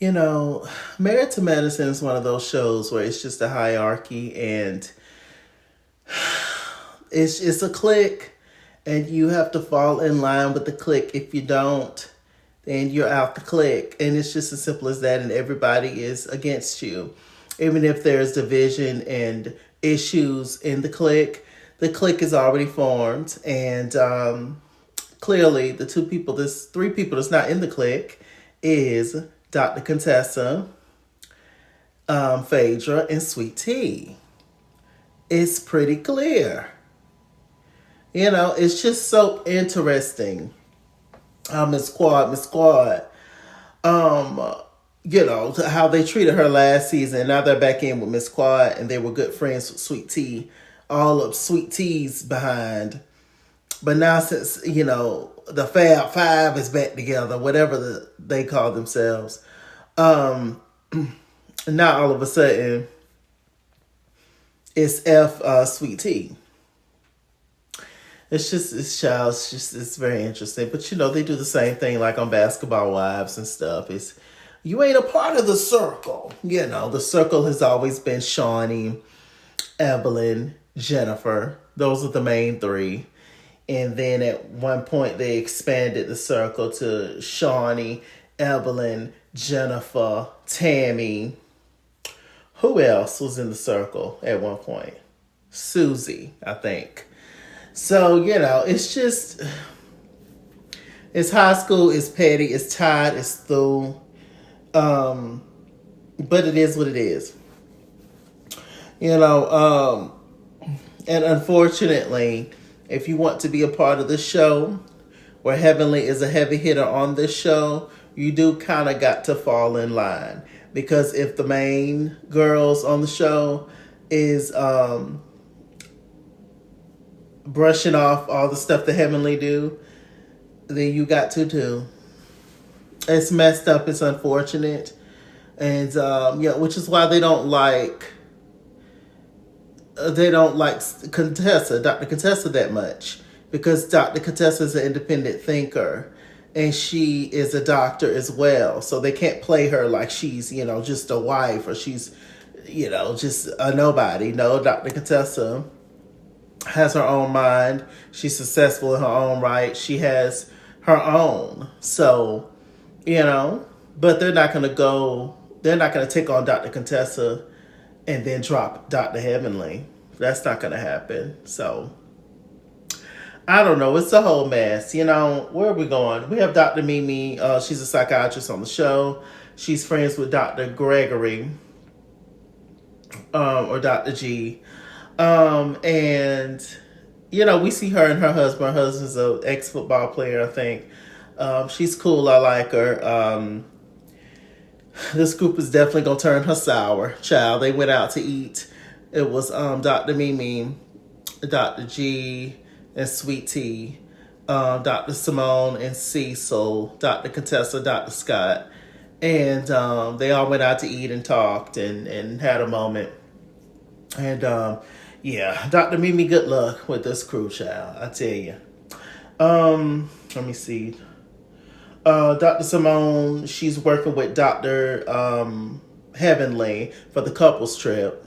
You know, Married to Medicine is one of those shows where it's just a hierarchy and it's a clique and you have to fall in line with the clique. If you don't, then you're out the clique. And it's just as simple as that, and everybody is against you. Even if there's division and issues in the clique is already formed. And clearly, three people that's not in the clique is Dr. Contessa, Phaedra, and Sweet Tea. It's pretty clear. It's just so interesting. Miss Quad, um, how they treated her last season. Now they're back in with Miss Quad, and they were good friends with Sweet Tea, all of Sweet Tea's behind. But now, since the Fab Five is back together, whatever they call themselves, now all of a sudden it's Sweet Tea. It's very interesting. But they do the same thing like on Basketball Wives and stuff. It's you ain't a part of the circle. The circle has always been Shawnee, Evelyn, Jennifer. Those are the main three. And then at one point they expanded the circle to Shawnee, Evelyn, Jennifer, Tammy. Who else was in the circle at one point? Susie, I think. So, it's high school, it's petty, it's tired, it's through. But it is what it is. And unfortunately, if you want to be a part of the show, where Heavenly is a heavy hitter on this show, you do kind of got to fall in line. Because if the main girls on the show is brushing off all the stuff that Heavenly do, then you got to too. It's messed up. It's unfortunate, and which is why they don't like Contessa, Dr. Contessa, that much, because Dr. Contessa is an independent thinker, and she is a doctor as well. So they can't play her like she's just a wife or she's just a nobody. No, Dr. Contessa has her own mind. She's successful in her own right. She has her own. So, but they're not going to take on Dr. Contessa and then drop Dr. Heavenly. That's not going to happen. So, I don't know. It's a whole mess. Where are we going? We have Dr. Mimi. She's a psychiatrist on the show. She's friends with Dr. Gregory, or Dr. G. And we see her and her husband. Her husband's an ex-football player, I think. She's cool. I like her. This group is definitely gonna turn her sour. Child, they went out to eat. It was Dr. Mimi, Dr. G, and Sweet Tea, Dr. Simone and Cecil, Dr. Contessa, Dr. Scott. And they all went out to eat and talked and had a moment. And Dr. Mimi, good luck with this crew, child. I tell you. Let me see. Dr. Simone, she's working with Dr. Heavenly for the couples trip.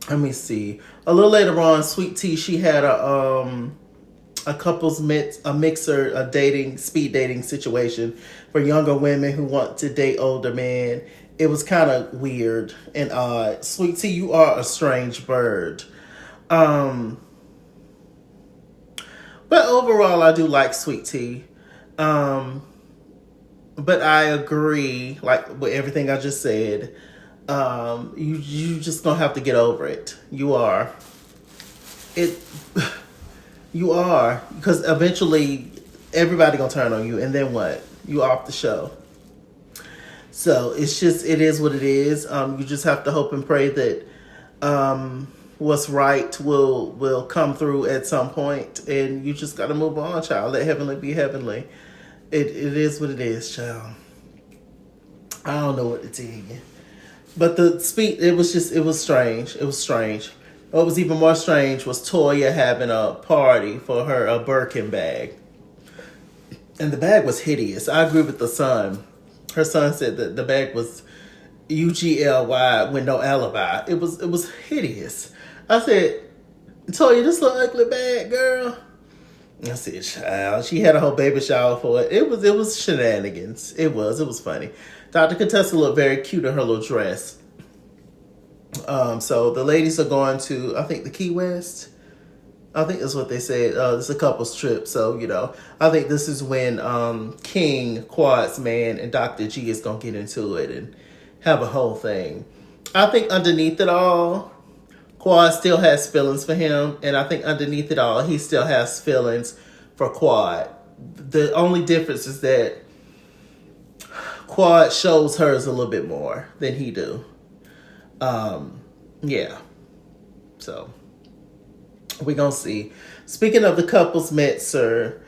Let me see. A little later on, Sweet Tea, she had a couples mixer, a speed dating situation for younger women who want to date older men. It was kind of weird and odd. Sweet Tea, you are a strange bird. But overall, I do like Sweet Tea. But I agree, like with everything I just said. You just gonna have to get over it. You are. You are, because eventually everybody gonna turn on you, and then what? You off the show. So it is what it is. You just have to hope and pray that what's right will come through at some point, and you just gotta move on, child. Let Heavenly be Heavenly. It is what it is, child. I don't know what to tell you. But the speech, it was strange. It was strange. What was even more strange was Toya having a party for her a Birkin bag, and the bag was hideous. I agree with the son. Her son said that the bag was UGLY with no alibi. It was hideous. I said, Toya, this little ugly bag, girl. I said, child. She had a whole baby shower for it. It was shenanigans. It was funny. Dr. Contessa looked very cute in her little dress. So the ladies are going to, I think, the Key West. I think that's what they said. It's a couple's trip. So, I think this is when King, Quad's man, and Dr. G is going to get into it and have a whole thing. I think underneath it all, Quad still has feelings for him. And I think underneath it all, he still has feelings for Quad. The only difference is that Quad shows hers a little bit more than he do. Yeah. So we're gonna see. Speaking of the couples met, sir,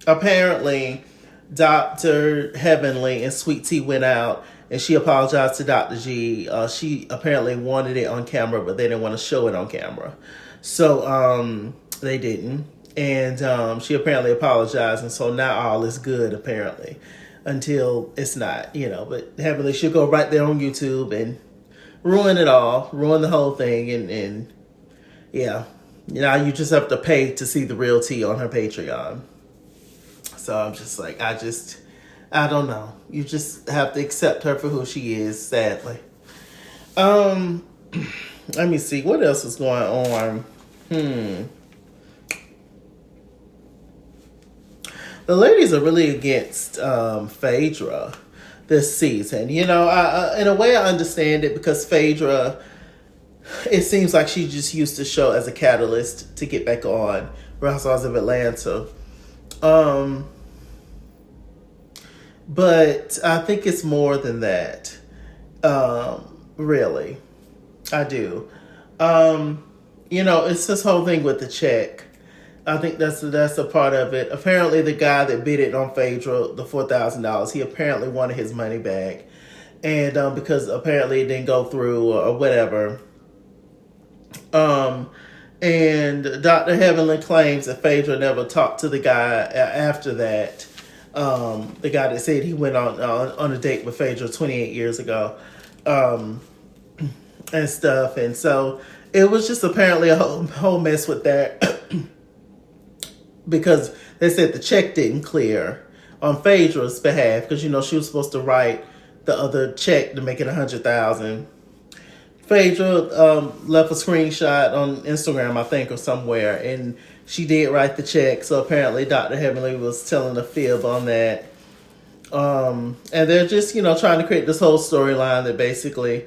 apparently Dr. Heavenly and Sweet Tea went out and she apologized to Dr. G. She apparently wanted it on camera, but they didn't want to show it on camera. So they didn't. And she apparently apologized, and so now all is good, apparently, until it's not, But Heavenly, she'll go right there on YouTube and ruin it all, ruin the whole thing, and yeah. You just have to pay to see the real tea on her Patreon. So I'm just like, I don't know. You just have to accept her for who she is, sadly. Let me see, what else is going on? The ladies are really against Phaedra this season. I in a way I understand it, because Phaedra, it seems like she just used the show as a catalyst to get back on Real Housewives of Atlanta. But I think it's more than that. Really. I do. It's this whole thing with the check. I think that's a part of it. Apparently, the guy that bid it on Phaedra, the $4,000, he apparently wanted his money back, and because apparently it didn't go through or whatever. And Dr. Heavenly claims that Phaedra never talked to the guy after that. The guy that said he went on a date with Phaedra 28 years ago, and stuff. And so it was just apparently a whole mess with that. Because they said the check didn't clear on Phaedra's behalf, because she was supposed to write the other check to make it $100,000. Phaedra left a screenshot on Instagram, I think, or somewhere, and she did write the check. So apparently Dr. Heavenly was telling a fib on that. And they're just, trying to create this whole storyline that basically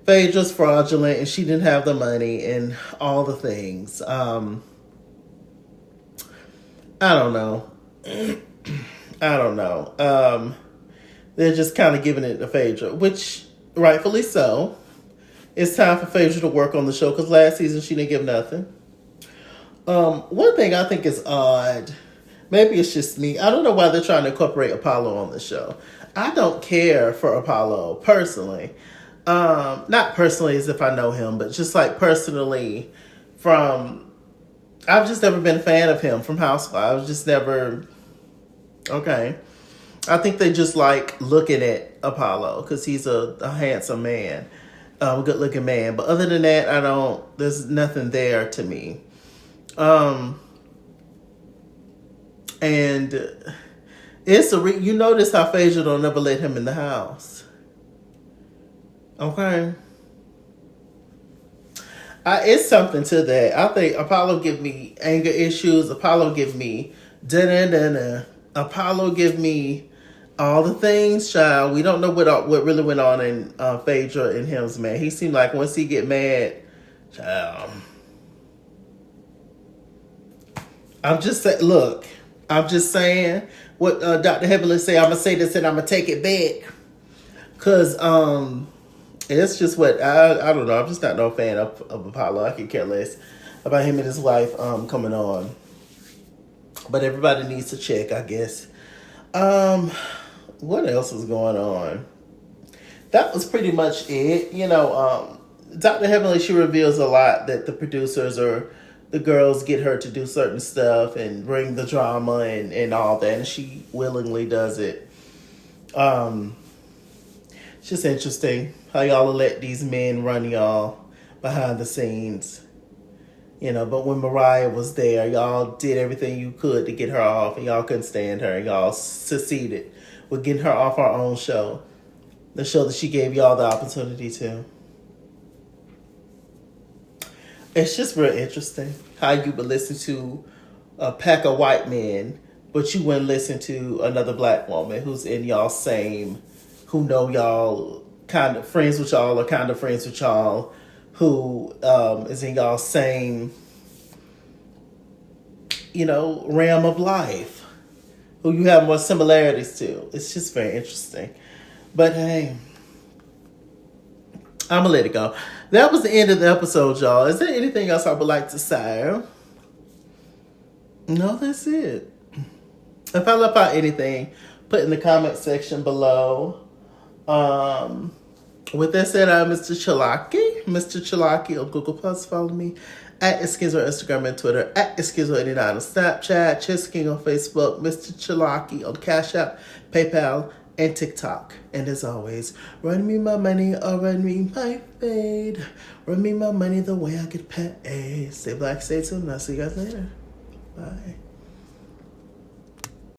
Phaedra's fraudulent and she didn't have the money and all the things. I don't know. They're just kind of giving it to Phaedra, which rightfully so. It's time for Phaedra to work on the show, because last season she didn't give nothing. One thing I think is odd, maybe it's just me, I don't know why they're trying to incorporate Apollo on the show. I don't care for Apollo personally. Not personally as if I know him, but just like personally I've just never been a fan of him from Housewives. Just never. Okay. I think they just like looking at Apollo because he's a handsome man, a good looking man. But other than that, there's nothing there to me. And it's you notice how Phaedra don't never let him in the house. Okay. It's something to that. I think Apollo give me anger issues. Apollo give me da-da-da-da. Apollo give me all the things, child. We don't know what really went on in Phaedra and him's man. He seemed like once he get mad, child. I'm just saying what Dr. Heavenly say. I'm going to say this and I'm going to take it back. Because, it's just what I don't know. I'm just not no fan of Apollo. I could care less about him and his wife coming on. But everybody needs to check, I guess. What else is going on? That was pretty much it. Dr. Heavenly, she reveals a lot that the producers or the girls get her to do certain stuff and bring the drama and all that, and she willingly does it. Um, it's just interesting how y'all let these men run y'all behind the scenes. But when Mariah was there, y'all did everything you could to get her off, and y'all couldn't stand her, and y'all succeeded with getting her off our own show. The show that she gave y'all the opportunity to. It's just real interesting how you would listen to a pack of white men, but you wouldn't listen to another black woman who's in y'all same, who know y'all, kind of friends with y'all or kind of friends with y'all, who is in y'all same, realm of life, who you have more similarities to. It's just very interesting. But hey, I'm going to let it go. That was the end of the episode, y'all. Is there anything else I would like to say? No, that's it. If I left out anything, put in the comment section below. With that said, I'm Mr. Chalaki. Mr. Chalaki on Google Plus. Follow me at Iskizo on Instagram and Twitter, at Iskizo89 on Snapchat, Chess King on Facebook, Mr. Chalaki on Cash App, PayPal, and TikTok. And as always, run me my money or run me my fade. Run me my money the way I get paid. Stay black, stay tuned. I'll see you guys later. Bye.